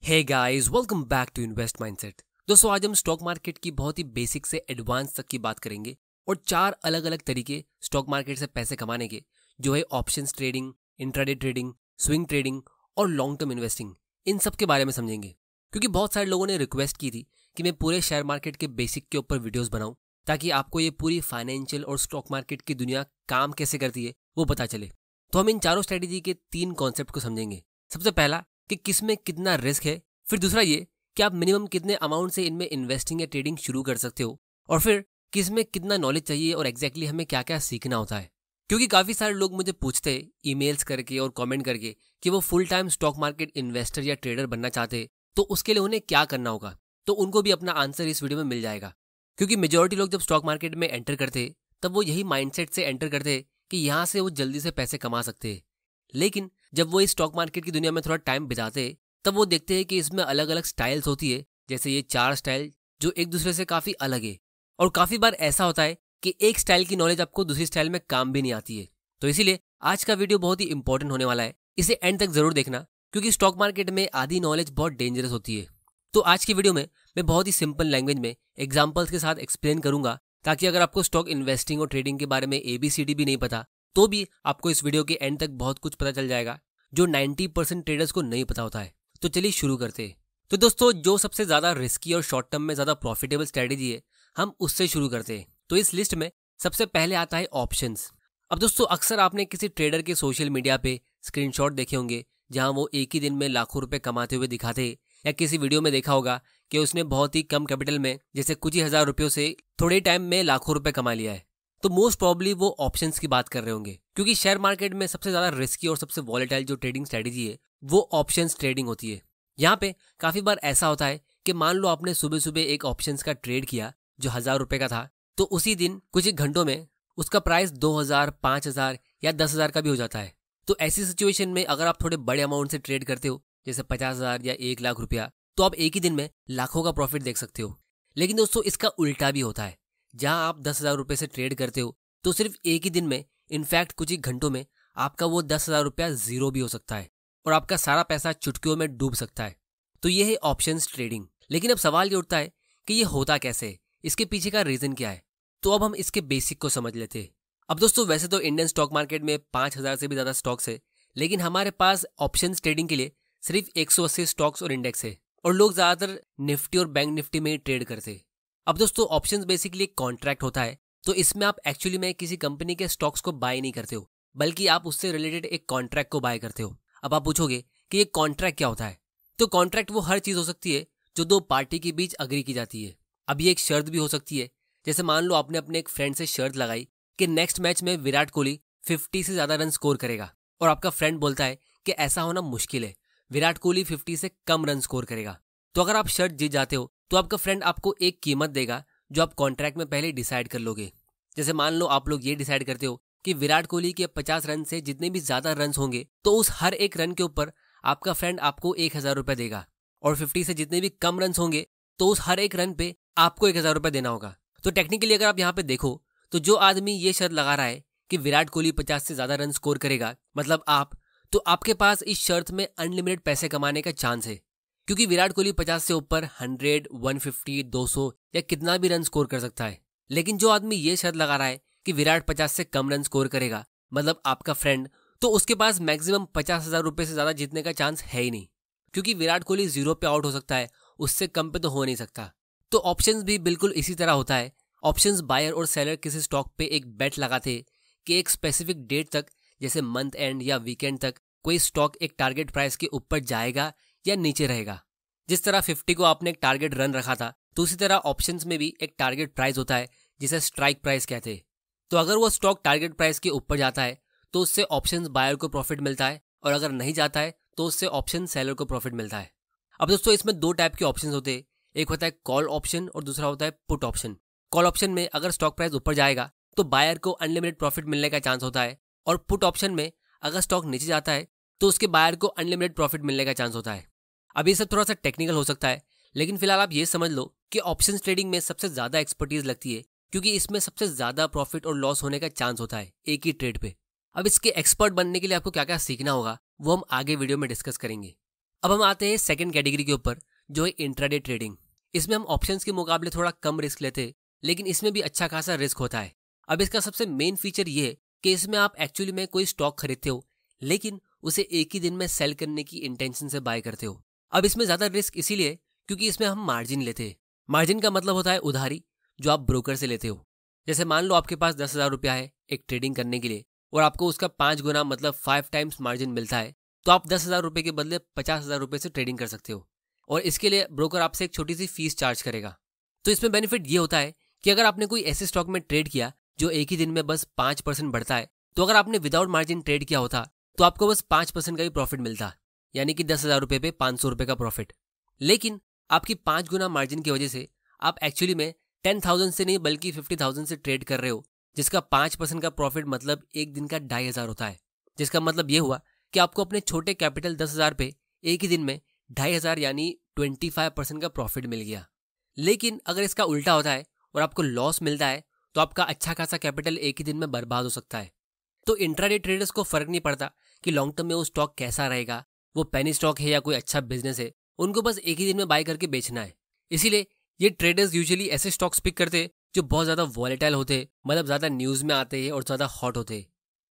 Hey guys, welcome back to invest mindset. दोस्तों, आज हम स्टॉक मार्केट की बहुत ही बेसिक से एडवांस तक की बात करेंगे और 4 अलग अलग तरीके स्टॉक मार्केट से पैसे कमाने के, जो है options trading, intraday trading, swing trading और लॉन्ग टर्म इन्वेस्टिंग, इन सब के बारे में समझेंगे। क्योंकि बहुत सारे लोगों ने रिक्वेस्ट की थी कि मैं पूरे शेयर मार्केट के बेसिक के ऊपर वीडियोस बनाऊं, ताकि आपको ये पूरी फाइनेंशियल और स्टॉक मार्केट की दुनिया काम कैसे करती है वो पता चले। तो हम इन चारों स्ट्रेटेजी के 3 कॉन्सेप्ट को समझेंगे। सबसे पहला कि किसमें कितना रिस्क है, फिर दूसरा ये कि आप मिनिमम कितने अमाउंट से इनमें इन्वेस्टिंग या ट्रेडिंग शुरू कर सकते हो, और फिर किसमें कितना नॉलेज चाहिए और एग्जैक्टली हमें क्या क्या सीखना होता है। क्योंकि काफ़ी सारे लोग मुझे पूछते हैं ईमेल्स करके और कमेंट करके कि वो full time stock market investor या ट्रेडर बनना चाहते हैं, तो उसके लिए उन्हें क्या करना होगा। तो उनको भी अपना आंसर इस वीडियो में मिल जाएगा। क्योंकि मेजॉरिटी लोग जब स्टॉक मार्केट में एंटर करते तब वो यही माइंडसेट से एंटर करते कि यहाँ से वो जल्दी से पैसे कमा सकते हैं। लेकिन जब वो इस स्टॉक मार्केट की दुनिया में थोड़ा टाइम बिताते तब वो देखते हैं कि इसमें अलग अलग स्टाइल्स होती है, जैसे ये 4 स्टाइल जो एक दूसरे से काफ़ी अलग है। और काफ़ी बार ऐसा होता है कि एक स्टाइल की नॉलेज आपको दूसरी स्टाइल में काम भी नहीं आती है। तो इसीलिए आज का वीडियो बहुत ही इंपॉर्टेंट होने वाला है, इसे एंड तक जरूर देखना, क्योंकि स्टॉक मार्केट में आधी नॉलेज बहुत डेंजरस होती है। तो आज की वीडियो में मैं बहुत ही सिंपल लैंग्वेज में एग्जाम्पल्स के साथ एक्सप्लेन करूंगा, ताकि अगर आपको स्टॉक इन्वेस्टिंग और ट्रेडिंग के बारे में ABCD भी नहीं पता, तो भी आपको इस वीडियो के एंड तक बहुत कुछ पता चल जाएगा, जो 90% ट्रेडर्स को नहीं पता होता है। तो चलिए शुरू करते हैं। तो दोस्तों, जो सबसे ज़्यादा रिस्की और शॉर्ट टर्म में ज़्यादा प्रॉफिटेबल स्ट्रेटेजी है, हम उससे शुरू करते हैं। तो इस लिस्ट में सबसे पहले आता है ऑप्शंस। अब दोस्तों, अक्सर आपने किसी ट्रेडर के सोशल मीडिया पे स्क्रीनशॉट देखे होंगे जहां वो एक ही दिन में लाखों रुपए कमाते हुए दिखाते, या किसी वीडियो में देखा होगा कि उसने बहुत ही कम कैपिटल में, जैसे कुछ ही हज़ार रुपयों से थोड़े टाइम में लाखों रुपए कमा लिया है। तो मोस्ट प्रॉब्ली वो ऑप्शंस की बात कर रहे होंगे, क्योंकि शेयर मार्केट में सबसे ज़्यादा रिस्की और सबसे वॉलेटाइल जो ट्रेडिंग स्ट्रेटेजी है वो ऑप्शंस ट्रेडिंग होती है। यहाँ पे काफ़ी बार ऐसा होता है कि मान लो आपने सुबह सुबह एक ऑप्शंस का ट्रेड किया जो 1000 रुपए का था, तो उसी दिन कुछ ही घंटों में उसका प्राइस 2000, 5000 या 10,000 का भी हो जाता है। तो ऐसी सिचुएशन में अगर आप थोड़े बड़े अमाउंट से ट्रेड करते हो, जैसे 50,000 या 1 लाख रुपया, तो आप एक ही दिन में लाखों का प्रॉफिट देख सकते हो। लेकिन दोस्तों, इसका उल्टा भी होता है। जहाँ आप 10,000 रुपये से ट्रेड करते हो, तो सिर्फ एक ही दिन में, इनफैक्ट कुछ ही घंटों में, आपका वो 10,000 रुपया जीरो भी हो सकता है और आपका सारा पैसा चुटकियों में डूब सकता है। तो ये है ऑप्शंस ट्रेडिंग। लेकिन अब सवाल ये उठता है कि ये होता कैसे है, इसके पीछे का रीजन क्या है। तो अब हम इसके बेसिक को समझ लेते हैं। अब दोस्तों, वैसे तो इंडियन स्टॉक मार्केट में 5,000 से भी ज़्यादा स्टॉक्स है, लेकिन हमारे पास ऑप्शंस ट्रेडिंग के लिए सिर्फ 180 स्टॉक्स और इंडेक्स है, और लोग ज़्यादातर निफ्टी और बैंक निफ्टी में ही ट्रेड करते हैं। अब दोस्तों, ऑप्शंस बेसिकली एक कॉन्ट्रैक्ट होता है, तो इसमें आप एक्चुअली में किसी कंपनी के स्टॉक्स को बाय नहीं करते हो, बल्कि आप उससे रिलेटेड एक कॉन्ट्रैक्ट को बाय करते हो। अब आप पूछोगे कि ये कॉन्ट्रैक्ट क्या होता है। तो कॉन्ट्रैक्ट वो हर चीज़ हो सकती है जो दो पार्टी के बीच अग्री की जाती है। अब ये एक शर्त भी हो सकती है, जैसे मान लो आपने अपने एक फ्रेंड से शर्त लगाई कि नेक्स्ट मैच में विराट कोहली 50 से ज़्यादा रन स्कोर करेगा, और आपका फ्रेंड बोलता है कि ऐसा होना मुश्किल है, विराट कोहली 50 से कम रन स्कोर करेगा। तो अगर आप शर्त जीत जाते हो, तो आपका फ्रेंड आपको एक कीमत देगा जो आप कॉन्ट्रैक्ट में पहले डिसाइड कर लोगे। जैसे मान लो आप लोग ये डिसाइड करते हो कि विराट कोहली के 50 रन से जितने भी ज़्यादा रन होंगे, तो उस हर एक रन के ऊपर आपका फ्रेंड आपको 1,000 रुपये देगा, और 50 से जितने भी कम रन होंगे तो उस हर एक रन पे आपको 1,000 रुपये देना होगा। तो टेक्निकली अगर आप यहाँ पे देखो, तो जो आदमी ये शर्त लगा रहा है कि विराट कोहली 50 से ज़्यादा रन स्कोर करेगा, मतलब आप, तो आपके पास इस शर्त में अनलिमिटेड पैसे कमाने का चांस है, क्योंकि विराट कोहली 50 से ऊपर 100, 150, 200 या कितना भी रन स्कोर कर सकता है। लेकिन जो आदमी ये शर्त लगा रहा है कि विराट 50 से कम रन स्कोर करेगा, मतलब आपका फ्रेंड, तो उसके पास मैक्सिमम 50,000 रुपये से ज़्यादा जीतने का चांस है ही नहीं, क्योंकि विराट कोहली जीरो पे आउट हो सकता है, उससे कम पे तो हो नहीं सकता। तो ऑप्शंस भी बिल्कुल इसी तरह होता है। ऑप्शंस बायर और सेलर किसी स्टॉक पे एक बेट लगाते कि एक स्पेसिफिक डेट तक, जैसे मंथ एंड या वीकेंड तक, कोई स्टॉक एक टारगेट प्राइस के ऊपर जाएगा या नीचे रहेगा। जिस तरह 50 को आपने एक टारगेट रन रखा था, तो उसी तरह ऑप्शंस में भी एक टारगेट प्राइस होता है, जिसे स्ट्राइक प्राइस कहते हैं। तो अगर वो स्टॉक टारगेट प्राइस के ऊपर जाता है तो उससे ऑप्शंस बायर को प्रॉफिट मिलता है, और अगर नहीं जाता है तो उससे ऑप्शन सेलर को प्रॉफिट मिलता है। अब दोस्तों, इसमें 2 टाइप के ऑप्शंस होते हैं, एक होता है कॉल ऑप्शन और दूसरा होता है पुट ऑप्शन। कॉल ऑप्शन में अगर स्टॉक प्राइस ऊपर जाएगा तो बायर को अनलिमिटेड प्रॉफिट मिलने का चांस होता है, और पुट ऑप्शन में अगर स्टॉक नीचे जाता है तो उसके बायर को अनलिमिटेड प्रॉफिट मिलने का चांस होता है। अब ये सब थोड़ा सा टेक्निकल हो सकता है, लेकिन फिलहाल आप ये समझ लो कि ऑप्शंस ट्रेडिंग में सबसे ज़्यादा एक्सपर्टीज लगती है, क्योंकि इसमें सबसे ज़्यादा प्रॉफिट और लॉस होने का चांस होता है एक ही ट्रेड पे। अब इसके एक्सपर्ट बनने के लिए आपको क्या क्या सीखना होगा वो हम आगे वीडियो में डिस्कस करेंगे। अब हम आते हैं सेकंड कैटेगरी के ऊपर, जो है इंट्राडे ट्रेडिंग। इसमें हम ऑप्शंस के मुकाबले थोड़ा कम रिस्क लेते हैं, लेकिन इसमें भी अच्छा खासा रिस्क होता है। अब इसका सबसे मेन फीचर ये है कि इसमें आप एक्चुअली में कोई स्टॉक खरीदते हो, लेकिन उसे एक ही दिन में सेल करने की इंटेंशन से बाय करते हो। अब इसमें ज्यादा रिस्क इसीलिए क्योंकि इसमें हम मार्जिन लेते हैं। मार्जिन का मतलब होता है उधारी, जो आप ब्रोकर से लेते हो। जैसे मान लो आपके पास 10,000 रुपया है एक ट्रेडिंग करने के लिए, और आपको उसका 5 गुना मतलब 5 टाइम्स मार्जिन मिलता है, तो आप 10,000 रुपये के बदले 50,000 रुपये से ट्रेडिंग कर सकते हो। और इसके लिए ब्रोकर आपसे एक छोटी सी फीस चार्ज करेगा। तो इसमें बेनिफिट ये होता है कि अगर आपने कोई ऐसे स्टॉक में ट्रेड किया जो एक ही दिन में बस 5% बढ़ता है, तो अगर आपने विदाउट मार्जिन ट्रेड किया होता तो आपको बस 5% का ही प्रॉफिट मिलता, यानी कि 10,000 रुपये पे 500 रुपये का प्रॉफिट। लेकिन आपकी 5 गुना मार्जिन की वजह से आप एक्चुअली में 10,000 से नहीं बल्कि 50,000 से ट्रेड कर रहे हो, जिसका 5% का प्रॉफिट मतलब एक दिन का 2,500 होता है। जिसका मतलब ये हुआ कि आपको अपने छोटे कैपिटल 10,000 पे एक ही दिन में 2,500 यानी 25% का प्रॉफिट मिल गया। लेकिन अगर इसका उल्टा होता है और आपको लॉस मिलता है, तो आपका अच्छा खासा कैपिटल एक ही दिन में बर्बाद हो सकता है। तो इंट्राडे ट्रेडर्स को फर्क नहीं पड़ता कि लॉन्ग टर्म में वो स्टॉक कैसा रहेगा, वो पेनी स्टॉक है या कोई अच्छा बिजनेस है, उनको बस एक ही दिन में बाय करके बेचना है। इसीलिए ये ट्रेडर्स यूजुअली ऐसे स्टॉक्स पिक करते हैं जो बहुत ज्यादा वॉलेटाइल होते, मतलब ज्यादा न्यूज में आते हैं और ज्यादा हॉट होते।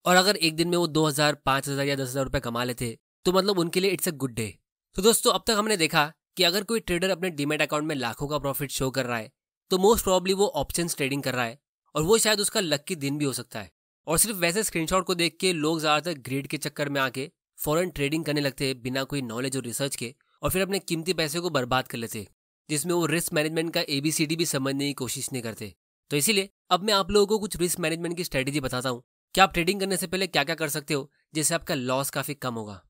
और अगर एक दिन में वो 2,000, 5,000 या 10,000 रुपये कमा लेते, तो मतलब उनके लिए इट्स अ गुड डे। तो दोस्तों, अब तक हमने देखा कि अगर कोई ट्रेडर अपने डीमैट अकाउंट में लाखों का प्रॉफिट शो कर रहा है, तो मोस्ट प्रॉब्ली वो ऑप्शंस ट्रेडिंग कर रहा है, और वो शायद उसका लक की दिन भी हो सकता है। और सिर्फ वैसे स्क्रीनशॉट को देख के लोग ज्यादातर ग्रेड के चक्कर में आके फॉरेन ट्रेडिंग करने लगते हैं बिना कोई नॉलेज और रिसर्च के, और फिर अपने कीमती पैसे को बर्बाद कर लेते, जिसमें वो रिस्क मैनेजमेंट का ABCD भी समझने की कोशिश नहीं करते। तो इसीलिए अब मैं आप लोगों को कुछ रिस्क मैनेजमेंट की स्ट्रेटेजी बताता हूँ कि आप ट्रेडिंग करने से पहले क्या क्या कर सकते हो, जिससे आपका लॉस काफी कम होगा।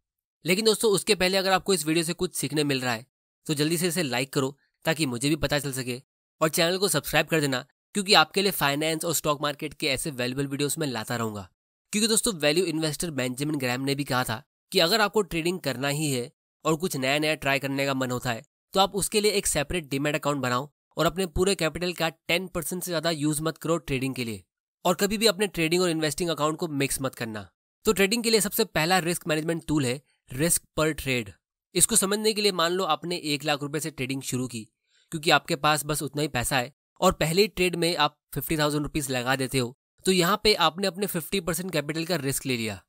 लेकिन दोस्तों, उसके पहले अगर आपको इस वीडियो से कुछ सीखने मिल रहा है, तो जल्दी से इसे लाइक करो ताकि मुझे भी पता चल सके, और चैनल को सब्सक्राइब कर देना, क्योंकि आपके लिए फाइनेंस और स्टॉक मार्केट के ऐसे वैल्यूबल वीडियोस मैं लाता रहूंगा। क्योंकि दोस्तों, वैल्यू इन्वेस्टर बेंजामिन ग्रैम ने भी कहा था कि अगर आपको ट्रेडिंग करना ही है और कुछ नया नया ट्राई करने का मन होता है, तो आप उसके लिए एक सेपरेट डीमैट अकाउंट बनाओ और अपने पूरे कैपिटल का 10% से ज्यादा यूज मत करो ट्रेडिंग के लिए, और कभी भी अपने ट्रेडिंग और इन्वेस्टिंग अकाउंट को मिक्स मत करना। तो ट्रेडिंग के लिए सबसे पहला रिस्क मैनेजमेंट टूल है रिस्क पर ट्रेड। इसको समझने के लिए मान लो आपने 1 लाख रुपए से ट्रेडिंग शुरू की, क्योंकि आपके पास बस उतना ही पैसा है, और पहले ट्रेड में आप 50,000 रुपीज लगा देते हो, तो यहाँ पे आपने अपने 50% कैपिटल का रिस्क ले लिया।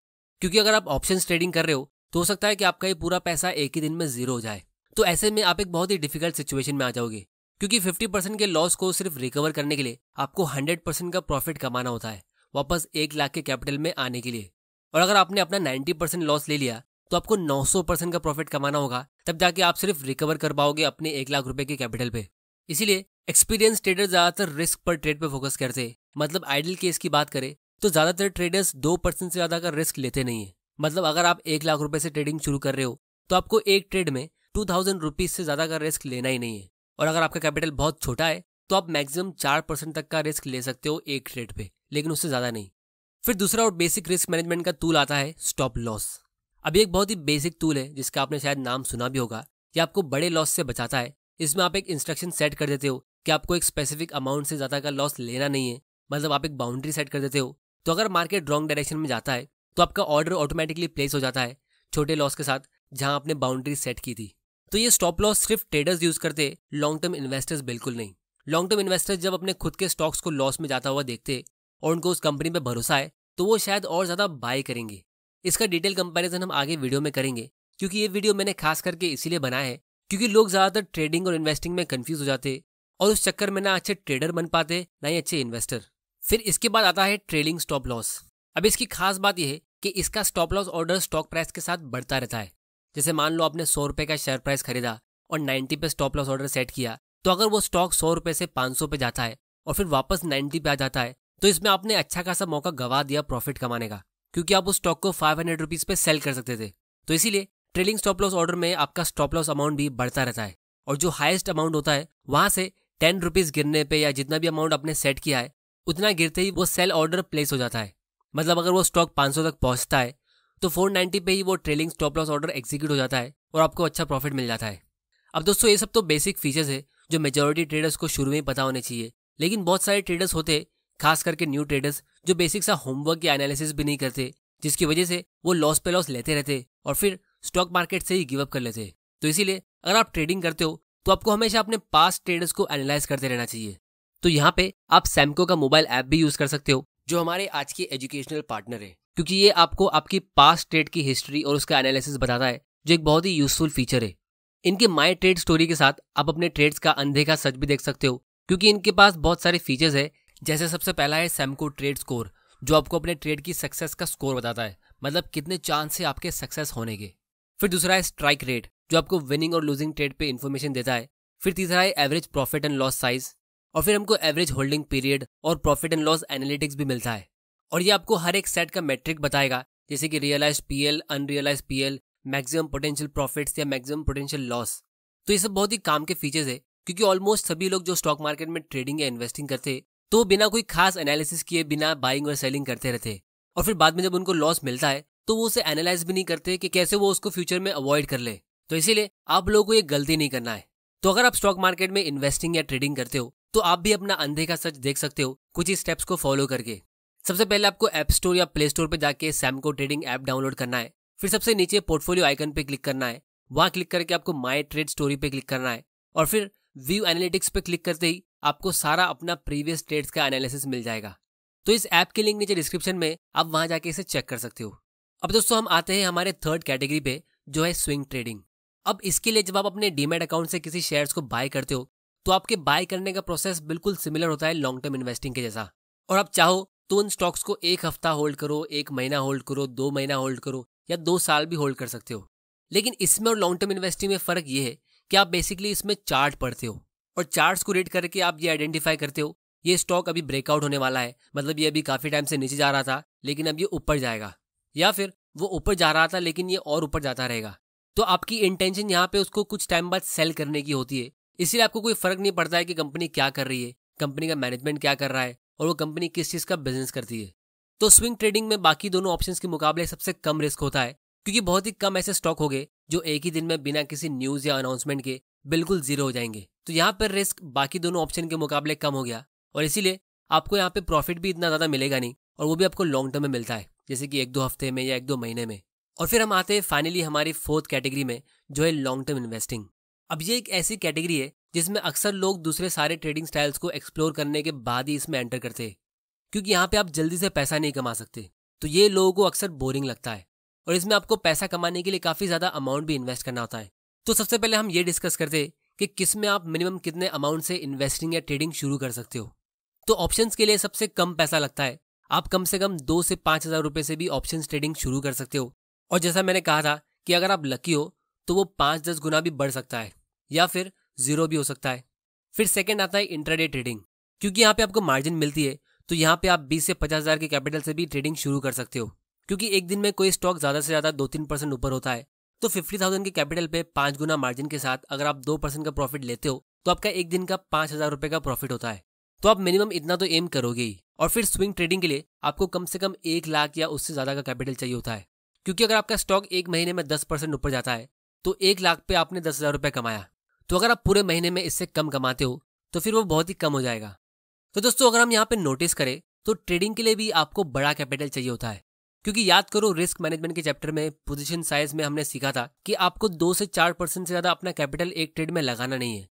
क्योंकि अगर आप ऑप्शंस ट्रेडिंग कर रहे हो, तो हो सकता है कि आपका ये पूरा पैसा एक ही दिन में जीरो हो जाए। तो ऐसे में आप एक बहुत ही डिफिकल्ट सिचुएशन में आ जाओगे, क्योंकि 50% के लॉस को सिर्फ रिकवर करने के लिए आपको 100% का प्रॉफिट कमाना होता है, वापस 1 लाख के कैपिटल में आने के लिए। और अगर आपने अपना 90% लॉस ले लिया, तो आपको 900% का प्रॉफिट कमाना होगा, तब जाके आप सिर्फ रिकवर कर पाओगे अपने 1 लाख रुपए के कैपिटल पे। इसीलिए एक्सपीरियंस ट्रेडर ज्यादातर रिस्क पर ट्रेड पे फोकस करते हैं। मतलब आइडल केस की बात करें तो ज्यादातर ट्रेडर्स 2% से ज्यादा का रिस्क लेते नहीं है। मतलब अगर आप 1 लाख रुपए से ट्रेडिंग शुरू कर रहे हो, तो आपको एक ट्रेड में 2,000 रुपीज से ज्यादा का रिस्क लेना ही नहीं है। और अगर आपका कैपिटल बहुत छोटा है, तो आप मैक्सिमम 4% तक का रिस्क ले सकते हो एक ट्रेड पे, लेकिन उससे ज्यादा नहीं। फिर दूसरा और बेसिक रिस्क मैनेजमेंट का टूल आता है स्टॉप लॉस। अभी एक बहुत ही बेसिक टूल है जिसका आपने शायद नाम सुना भी होगा। ये आपको बड़े लॉस से बचाता है। इसमें आप एक इंस्ट्रक्शन सेट कर देते हो कि आपको एक स्पेसिफिक अमाउंट से ज्यादा का लॉस लेना नहीं है। मतलब आप एक बाउंड्री सेट कर देते हो, तो अगर मार्केट रॉन्ग डायरेक्शन में जाता है, तो आपका ऑर्डर ऑटोमेटिकली प्लेस हो जाता है छोटे लॉस के साथ, जहां आपने बाउंड्री सेट की थी। तो ये स्टॉप लॉस सिर्फ ट्रेडर्स यूज करते, लॉन्ग टर्म इन्वेस्टर्स बिल्कुल नहीं। लॉन्ग टर्म इन्वेस्टर्स जब अपने खुद के स्टॉक्स को लॉस में जाता हुआ देखते और उनको उस कंपनी पे भरोसा है, तो वो शायद और ज्यादा बाय करेंगे। इसका डिटेल कंपैरिजन हम आगे वीडियो में करेंगे, क्योंकि ये वीडियो मैंने खास करके इसीलिए बनाया है क्योंकि लोग ज्यादातर ट्रेडिंग और इन्वेस्टिंग में कंफ्यूज हो जाते और उस चक्कर में ना अच्छे ट्रेडर बन पाते ना ही अच्छे इन्वेस्टर। फिर इसके बाद आता है ट्रेलिंग स्टॉप लॉस। अब इसकी खास बात यह है कि इसका stop loss order stock price के साथ बढ़ता रहता है। जैसे मान लो आपने 100 रुपए का शेयर प्राइस खरीदा और 90 पे स्टॉप लॉस ऑर्डर सेट किया, तो अगर वो स्टॉक 100 रुपए से 500 पे जाता है और फिर वापस 90 पे आ जाता है, तो इसमें आपने अच्छा खासा मौका गवा दिया प्रॉफिट कमाने का, क्योंकि आप उस स्टॉक को 500 रुपीज पे सेल कर सकते थे। तो इसीलिए ट्रेलिंग स्टॉप लॉस ऑर्डर में आपका स्टॉप लॉस अमाउंट भी बढ़ता रहता है, और जो हाईएस्ट अमाउंट होता है वहां से 10 रुपीज गिरने पे या जितना भी अमाउंट आपने सेट किया है उतना गिरते ही वो सेल ऑर्डर प्लेस हो जाता है। मतलब अगर वो स्टॉक 500 तक पहुंचता है तो 490 पे ही वो trailing stop loss order execute हो जाता है और आपको अच्छा प्रॉफिट मिल जाता है। अब दोस्तों, ये सब तो बेसिक फीचर्स है जो मेजॉरिटी ट्रेडर्स को शुरू में ही पता होने चाहिए, लेकिन बहुत सारे ट्रेडर्स होते, खास करके न्यू ट्रेडर्स, जो बेसिक सा होमवर्क या एनालिसिस भी नहीं करते, जिसकी वजह से वो लॉस पे लॉस लेते रहते और फिर स्टॉक मार्केट से ही गिव अप कर लेते। तो इसीलिए अगर आप ट्रेडिंग करते हो तो आपको हमेशा अपने पास्ट ट्रेडर्स को एनालाइज करते रहना चाहिए। तो यहाँ पे आप सैमको का मोबाइल ऐप भी यूज कर सकते हो, जो हमारे आज के एजुकेशनल पार्टनर है, क्योंकि ये आपको आपकी पास्ट ट्रेड की हिस्ट्री और उसका एनालिसिस बताता है, जो एक बहुत ही यूजफुल फीचर है। इनके माई ट्रेड स्टोरी के साथ आप अपने ट्रेड्स का अनदेखा सच भी देख सकते हो, क्योंकि इनके पास बहुत सारे फीचर्स है। जैसे सबसे पहला है सैमको ट्रेड स्कोर, जो आपको अपने ट्रेड की सक्सेस का स्कोर बताता है, मतलब कितने चांस है आपके सक्सेस होने के। फिर दूसरा है स्ट्राइक रेट, जो आपको विनिंग और लूजिंग ट्रेड पे इन्फॉर्मेशन देता है। फिर तीसरा है average profit and loss size, और फिर हमको एवरेज होल्डिंग पीरियड और प्रॉफिट एंड लॉस एनालिटिक्स भी मिलता है। और ये आपको हर एक सेट का मैट्रिक बताएगा, जैसे कि realised PL, unrealised PL, maximum potential profits या मैक्सिमम पोटेंशियल लॉस। तो ये सब बहुत ही काम के फीचर्स है, क्योंकि ऑलमोस्ट सभी लोग जो स्टॉक मार्केट में ट्रेडिंग या इन्वेस्टिंग करते तो बिना कोई खास एनालिसिस किए बिना बाइंग और सेलिंग करते रहते, और फिर बाद में जब उनको लॉस मिलता है तो वो उसे एनालाइज भी नहीं करते कि कैसे वो उसको फ्यूचर में अवॉइड कर ले। तो इसीलिए आप लोगों को ये गलती नहीं करना है। तो अगर आप स्टॉक मार्केट में इन्वेस्टिंग या ट्रेडिंग करते हो तो आप भी अपना अनदेखा सच देख सकते हो कुछ ही स्टेप्स को फॉलो करके। सबसे पहले आपको ऐप स्टोर या प्ले स्टोर पर जाके सैमको ट्रेडिंग ऐप डाउनलोड करना है। फिर सबसे नीचे पोर्टफोलियो आइकन पे क्लिक करना है। वहां क्लिक करके आपको माई ट्रेड स्टोरी पे क्लिक करना है, और फिर व्यू एनालिटिक्स पे क्लिक करते ही आपको सारा अपना प्रीवियस ट्रेड्स का एनालिसिस मिल जाएगा। तो इस ऐप की लिंक नीचे डिस्क्रिप्शन में, आप वहां जाके इसे चेक कर सकते हो। अब दोस्तों हम आते हैं हमारे थर्ड कैटेगरी पे, जो है स्विंग ट्रेडिंग। अब इसके लिए जब आप अपने डीमैट अकाउंट से किसी शेयर्स को बाय करते हो तो आपके बाय करने का प्रोसेस बिल्कुल सिमिलर होता है लॉन्ग टर्म इन्वेस्टिंग के जैसा। और आप चाहो तो उन स्टॉक्स को एक हफ्ता होल्ड करो, एक महीना होल्ड करो, 2 महीना होल्ड करो, या 2 साल भी होल्ड कर सकते हो। लेकिन इसमें और लॉन्ग टर्म इन्वेस्टिंग में फर्क ये है कि आप बेसिकली इसमें चार्ट पढ़ते हो, और चार्ट्स को रीड करके आप ये आइडेंटिफाई करते हो ये स्टॉक अभी ब्रेकआउट होने वाला है, मतलब ये अभी काफी टाइम से नीचे जा रहा था लेकिन अब ये ऊपर जाएगा, या फिर वो ऊपर जा रहा था लेकिन ये और ऊपर जाता रहेगा। तो आपकी इंटेंशन यहाँ पे उसको कुछ टाइम बाद सेल करने की होती है। इसलिए आपको कोई फर्क नहीं पड़ता है कि कंपनी क्या कर रही है, कंपनी का मैनेजमेंट क्या कर रहा है, और वो कंपनी किस चीज का बिजनेस करती है। तो स्विंग ट्रेडिंग में बाकी दोनों ऑप्शंस के मुकाबले सबसे कम रिस्क होता है, क्योंकि बहुत ही कम ऐसे स्टॉक हो गए जो एक ही दिन में बिना किसी न्यूज या अनाउंसमेंट के बिल्कुल जीरो हो जाएंगे। तो यहाँ पर रिस्क बाकी दोनों ऑप्शन के मुकाबले कम हो गया, और इसीलिए आपको यहाँ पे प्रॉफिट भी इतना ज्यादा मिलेगा नहीं, और वो भी आपको लॉन्ग टर्म में मिलता है, जैसे कि 1-2 हफ्ते में या 1-2 महीने में। और फिर हम आते हैं फाइनली हमारी फोर्थ कैटेगरी में, जो है लॉन्ग टर्म इन्वेस्टिंग। अब ये एक ऐसी कैटेगरी है जिसमें अक्सर लोग दूसरे सारे ट्रेडिंग स्टाइल्स को एक्सप्लोर करने के बाद ही इसमें एंटर करते हैं, क्योंकि यहाँ पे आप जल्दी से पैसा नहीं कमा सकते। तो ये लोगों को अक्सर बोरिंग लगता है, और इसमें आपको पैसा कमाने के लिए काफी ज्यादा अमाउंट भी इन्वेस्ट करना होता है। तो सबसे पहले हम ये डिस्कस करते हैं कि किस में आप मिनिमम कितने अमाउंट से इन्वेस्टिंग या ट्रेडिंग शुरू कर सकते हो। तो ऑप्शंस के लिए सबसे कम पैसा लगता है, आप कम से कम 2 से 5 हज़ार रुपए से भी ऑप्शंस ट्रेडिंग शुरू कर सकते हो। और जैसा मैंने कहा था कि अगर आप लकी हो तो वो 5-10 गुना भी बढ़ सकता है, या फिर 0 भी हो सकता है। फिर सेकंड आता है इंट्राडे ट्रेडिंग, क्योंकि यहाँ पे आपको मार्जिन मिलती है, तो यहाँ पे आप 20 से 50 हज़ार के कैपिटल से भी ट्रेडिंग शुरू कर सकते हो। क्योंकि एक दिन में कोई स्टॉक ज्यादा से ज्यादा 2-3% ऊपर होता है, तो 50,000 के कैपिटल पे 5 गुना मार्जिन के साथ अगर आप 2% का प्रॉफिट लेते हो तो आपका एक दिन का 5,000 रुपए का प्रॉफिट होता है। तो आप मिनिमम इतना तो एम करोगे ही। और फिर स्विंग ट्रेडिंग के लिए आपको कम से कम 1 लाख या उससे ज्यादा का कैपिटल चाहिए होता है, क्योंकि अगर आपका स्टॉक एक महीने में 10% ऊपर जाता है तो 1 लाख पे आपने 10,000 रुपए कमाया। तो अगर आप पूरे महीने में इससे कम कमाते हो तो फिर वो बहुत ही कम हो जाएगा। तो दोस्तों अगर हम यहाँ पे नोटिस करें तो ट्रेडिंग के लिए भी आपको बड़ा कैपिटल चाहिए होता है, क्योंकि याद करो रिस्क मैनेजमेंट के चैप्टर में पोजीशन साइज में हमने सीखा था कि आपको 2 से 4% से ज्यादा अपना कैपिटल एक ट्रेड में लगाना नहीं है।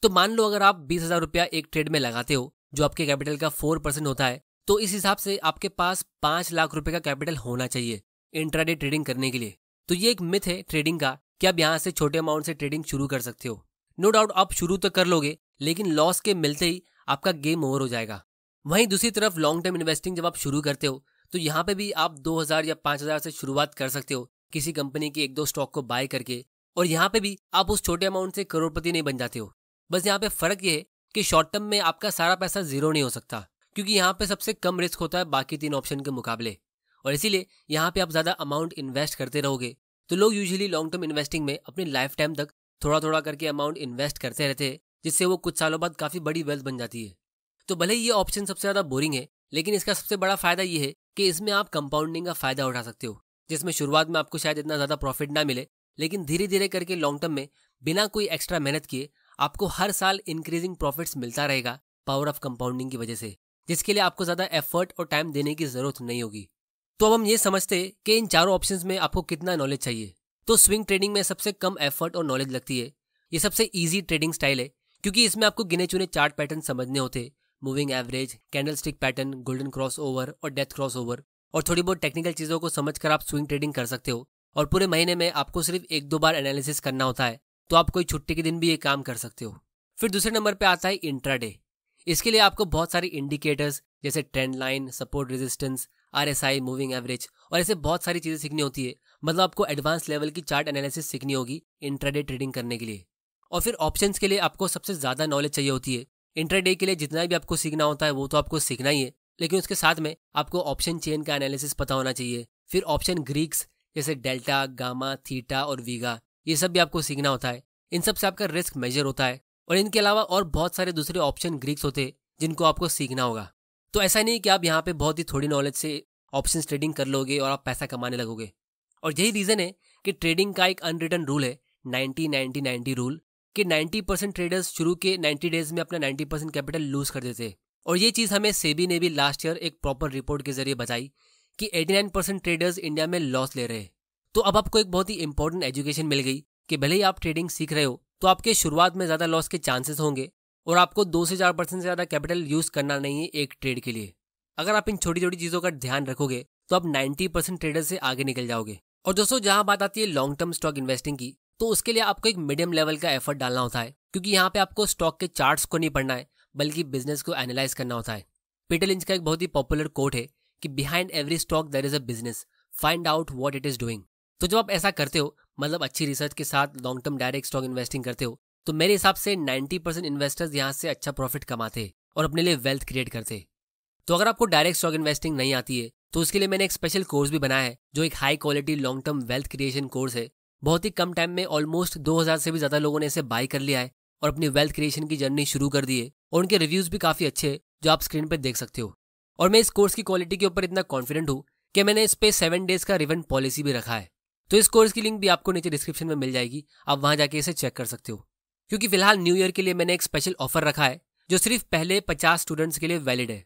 तो मान लो अगर आप 20,000 रुपया एक ट्रेड में लगाते हो जो आपके कैपिटल का 4% होता है, तो इस हिसाब से आपके पास 5 लाख रुपए का कैपिटल होना चाहिए इंट्राडे ट्रेडिंग करने के लिए। तो ये एक मिथ है ट्रेडिंग का कि आप यहाँ से छोटे अमाउंट से ट्रेडिंग शुरू कर सकते हो। नो डाउट आप शुरू तो कर लोगे, लेकिन लॉस के मिलते ही आपका गेम ओवर हो जाएगा। वहीं दूसरी तरफ लॉन्ग टर्म इन्वेस्टिंग जब आप शुरू करते हो तो यहाँ पे भी आप 2,000 या 5,000 से शुरुआत कर सकते हो किसी कंपनी के 1-2 स्टॉक को बाय करके, और यहाँ पे भी आप उस छोटे अमाउंट से करोड़पति नहीं बन जाते हो। बस यहाँ पे फर्क ये है कि शॉर्ट टर्म में आपका सारा पैसा जीरो नहीं हो सकता, क्योंकि यहाँ पे सबसे कम रिस्क होता है बाकी 3 ऑप्शन के मुकाबले, और इसीलिए यहाँ पे आप ज्यादा अमाउंट इन्वेस्ट करते रहोगे। तो लोग यूजुअली लॉन्ग टर्म इन्वेस्टिंग में अपनी लाइफ टाइम तक थोड़ा थोड़ा करके अमाउंट इन्वेस्ट करते रहते हैं, जिससे वो कुछ सालों बाद काफी बड़ी वेल्थ बन जाती है। तो भले ही ये ऑप्शन सबसे ज्यादा बोरिंग है, लेकिन इसका सबसे बड़ा फायदा ये है कि इसमें आप कंपाउंडिंग का फायदा उठा सकते हो, जिसमें शुरुआत में आपको शायद इतना ज्यादा प्रॉफिट ना मिले, लेकिन धीरे धीरे करके लॉन्ग टर्म में बिना कोई एक्स्ट्रा मेहनत किए आपको हर साल इंक्रीजिंग प्रॉफिट्स मिलता रहेगा पावर ऑफ कंपाउंडिंग की वजह से, जिसके लिए आपको ज्यादा एफर्ट और टाइम देने की जरूरत नहीं होगी। तो अब हम ये समझते हैं कि इन चारों ऑप्शंस में आपको कितना नॉलेज चाहिए। तो स्विंग ट्रेडिंग में सबसे कम एफर्ट और नॉलेज लगती है। ये सबसे इजी ट्रेडिंग स्टाइल है क्योंकि इसमें आपको गिने चुने चार्ट पैटर्न समझने होते, moving average, candle stick pattern, golden cross over और डेथ क्रॉस ओवर, और थोड़ी बहुत टेक्निकल चीज़ों को समझकर आप स्विंग ट्रेडिंग कर सकते हो। और पूरे महीने में आपको सिर्फ 1-2 बार एनालिसिस करना होता है, तो आप कोई छुट्टी के दिन भी ये काम कर सकते हो। फिर दूसरे नंबर पे आता है इंट्राडे। इसके लिए आपको बहुत सारी इंडिकेटर्स जैसे trend line, support resistance, RSI, moving average और ऐसे बहुत सारी चीज़ें सीखनी होती है। मतलब आपको एडवांस लेवल की चार्ट एनालिसिस सीखनी होगी इंट्राडे ट्रेडिंग करने के लिए। और फिर ऑप्शंस के लिए आपको सबसे ज़्यादा नॉलेज चाहिए होती है। इंट्राडे के लिए जितना भी आपको सीखना होता है वो तो आपको सीखना ही है, लेकिन उसके साथ में आपको ऑप्शन चेन का एनालिसिस पता होना चाहिए। फिर ऑप्शन ग्रीक्स जैसे डेल्टा, गामा, थीटा और वीगा, ये सब भी आपको सीखना होता है। इन सब से आपका रिस्क मेजर होता है और इनके अलावा और बहुत सारे दूसरे ऑप्शन ग्रीक्स होते हैं जिनको आपको सीखना होगा। तो ऐसा नहीं कि आप यहाँ पे बहुत ही थोड़ी नॉलेज से ऑप्शन ट्रेडिंग कर लोगे और आप पैसा कमाने लगोगे। और यही रीज़न है कि ट्रेडिंग का एक अनरिटन रूल है 90-90-90 रूल, कि 90% ट्रेडर्स शुरू के 90 डेज में अपना 90% कैपिटल लूज कर देते। और ये चीज़ हमें सेबी ने भी लास्ट ईयर एक प्रॉपर रिपोर्ट के जरिए बताई कि 89% ट्रेडर्स इंडिया में लॉस ले रहे हैं। तो अब आपको एक बहुत ही इंपॉर्टेंट एजुकेशन मिल गई कि भले ही आप ट्रेडिंग सीख रहे हो तो आपके शुरुआत में ज़्यादा लॉस के चांसेस होंगे और आपको 2 से 4% से ज़्यादा कैपिटल यूज़ करना नहीं है एक ट्रेड के लिए। अगर आप इन छोटी छोटी चीज़ों का ध्यान रखोगे तो आप 90% ट्रेडर से आगे निकल जाओगे। और दोस्तों, जहाँ बात आती है लॉन्ग टर्म स्टॉक इन्वेस्टिंग की, तो उसके लिए आपको एक मीडियम लेवल का एफर्ट डालना होता है, क्योंकि यहाँ पे आपको स्टॉक के चार्ट्स को नहीं पढ़ना है बल्कि बिजनेस को एनालाइज करना होता है। पीटर लिंच का एक बहुत ही पॉपुलर कोट है कि behind every stock there is a business, find out what it is doing. तो जब आप ऐसा करते हो, मतलब अच्छी रिसर्च के साथ long term direct stock investing करते हो, तो मेरे हिसाब से 90% इन्वेस्टर्स यहाँ से अच्छा प्रॉफिट कमाते और अपने लिए वेल्थ क्रिएट करते। तो अगर आपको डायरेक्ट स्टॉक इन्वेस्टिंग नहीं आती है तो उसके लिए मैंने एक स्पेशल कोर्स भी बनाया है जो एक high quality long term wealth creation course है। बहुत ही कम टाइम में ऑलमोस्ट 2000 से भी ज़्यादा लोगों ने इसे बाय कर लिया है और अपनी वेल्थ क्रिएशन की जर्नी शुरू कर दी है, और उनके रिव्यूज़ भी काफ़ी अच्छे हैं जो आप स्क्रीन पर देख सकते हो। और मैं इस कोर्स की क्वालिटी के ऊपर इतना कॉन्फिडेंट हूँ कि मैंने इस पे 7 डेज का रिवंड पॉलिसी भी रखा है। तो इस कोर्स की लिंक भी आपको नीचे डिस्क्रिप्शन में मिल जाएगी, आप वहाँ जाके इसे चेक कर सकते हो। क्योंकि फिलहाल न्यू ईयर के लिए मैंने एक स्पेशल ऑफर रखा है जो सिर्फ पहले 50 स्टूडेंट्स के लिए वैलिड है।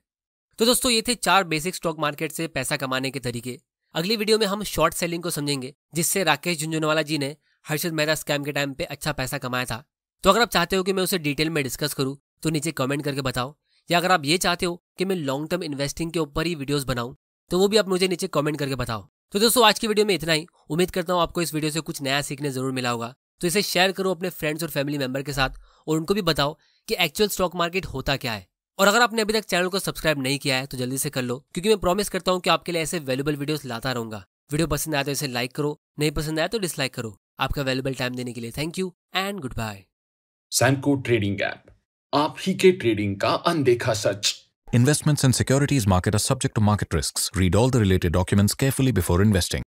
तो दोस्तों, ये थे 4 बेसिक स्टॉक मार्केट से पैसा कमाने के तरीके। अगली वीडियो में हम शॉर्ट सेलिंग को समझेंगे, जिससे राकेश झुंझुनवाला जी ने हर्षद मेहता स्कैम के टाइम पे अच्छा पैसा कमाया था। तो अगर आप चाहते हो कि मैं उसे डिटेल में डिस्कस करूं तो नीचे कमेंट करके बताओ, या अगर आप ये चाहते हो कि मैं लॉन्ग टर्म इन्वेस्टिंग के ऊपर ही वीडियोस बनाऊं तो वो भी आप मुझे नीचे कमेंट करके बताओ। तो दोस्तों, आज की वीडियो में इतना ही। उम्मीद करता हूँ आपको इस वीडियो से कुछ नया सीखने जरूर मिला होगा। तो इसे शेयर करो अपने फ्रेंड्स और फैमिली मेंबर के साथ, और उनको भी बताओ कि एक्चुअल स्टॉक मार्केट होता क्या है। और अगर आपने अभी तक चैनल को सब्सक्राइब नहीं किया है तो जल्दी से कर लो, क्योंकि मैं प्रॉमिस करता हूँ कि आपके लिए ऐसे वैल्यूबल वीडियोस लाता रहूंगा। वीडियो पसंद आया तो इसे लाइक करो, नहीं पसंद आया तो डिसलाइक करो। आपका वैल्यूबल टाइम देने के लिए thank you and good bye. Sanco trading app, आप ही के ट्रेडिंग का अनदेखा सच। Investments in securities market are subject to market risks. Read all the related documents carefully before investing.